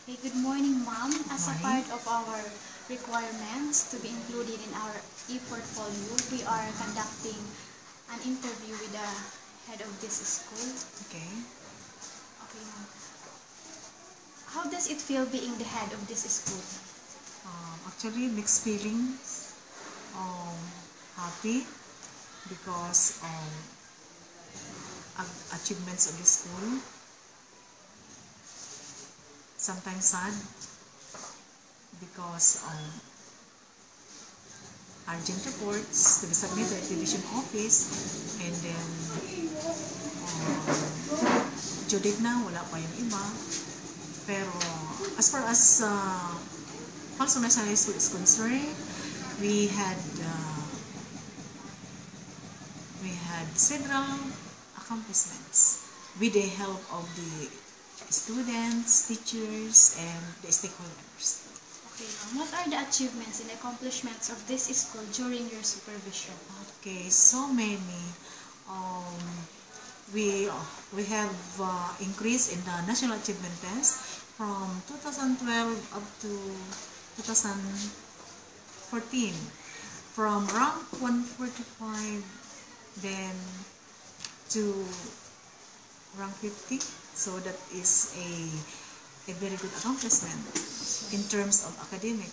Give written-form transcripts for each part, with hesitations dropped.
Hey, good morning, ma'am. As a Morning. part of our requirements to be included in our e-portfolio, we are conducting an interview with the head of this school. Okay. Okay, ma'am. How does it feel being the head of this school? Actually, mixed feelings. Um, Happy because achievements of the school. Sometimes sad because urgent reports to be submitted at division office, and then due date na, wala pa yung iba. Pero as far as Falso National High School is concerned, we had several accomplishments with the help of the students, teachers, and the stakeholders. Okay, ma'am. What are the achievements and accomplishments of this school during your supervision? Okay, so many. Um, we have increased in the national achievement test from 2012 up to 2014, from rank 145 then to rank 50. So that is a very good accomplishment in terms of academic,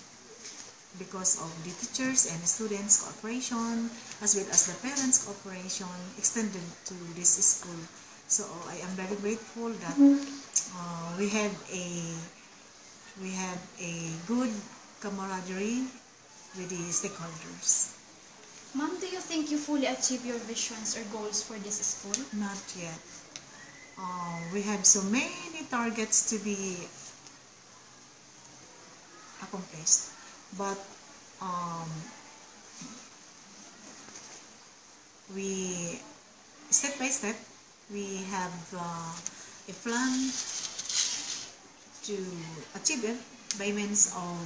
because of the teachers and students cooperation as well as the parents cooperation extended to this school. So I am very grateful that we had a good camaraderie with the stakeholders. Ma'am, do you think you fully achieve your visions or goals for this school? Not yet. We have so many targets to be accomplished, but we step by step we have a plan to achieve it by means of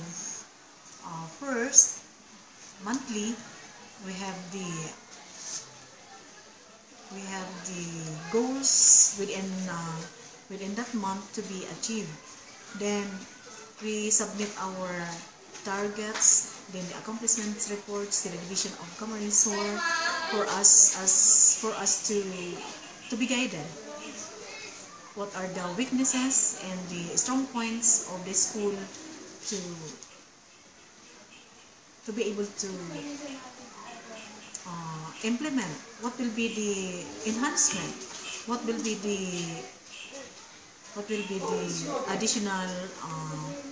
first monthly we have the goals within that month to be achieved. Then we submit our targets, then the accomplishments reports to the Division of Camarines for us to be guided. What are the weaknesses and the strong points of the school to be able to implement? What will be the enhancement? What will be the additional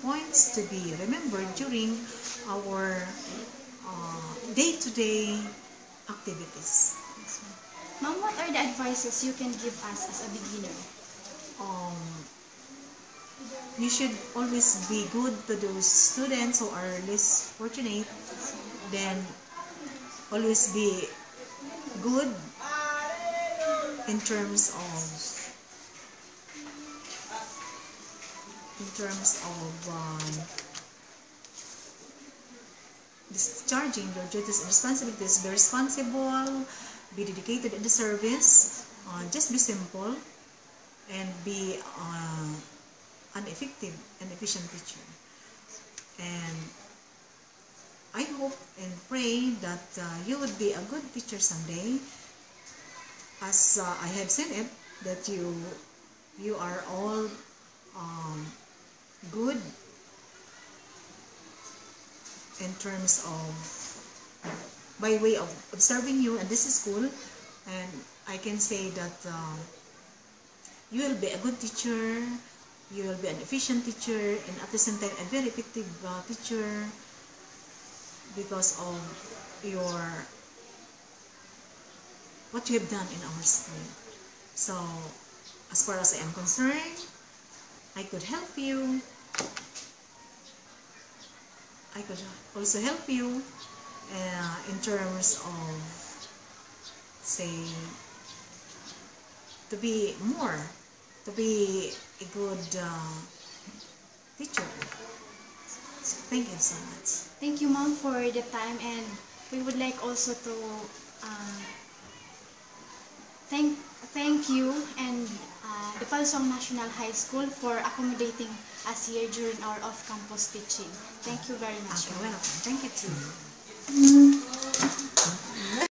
points to be remembered during our day-to-day activities? Yes, ma'am. Ma'am, what are the advices you can give us as a beginner? You should always be good to those students who are less fortunate. Then always be good in terms of discharging your duties and responsibilities. Be responsible, be dedicated in the service, just be simple, and be an effective and efficient teacher. And I hope and pray that you would be a good teacher someday, as I have seen it, that you are all good in terms of by way of observing you in this school, and I can say that you will be a good teacher, you will be an efficient teacher, and at the same time a very effective teacher because of what you have done in our school. So as far as I am concerned, I could help you. I could also help you in terms of, say, to be a good teacher. So thank you so much. Thank you, ma'am, for the time, and we would like also to Thank you and the Palsong National High School for accommodating us here during our off-campus teaching. Thank you very much. Okay, welcome. Thank you too.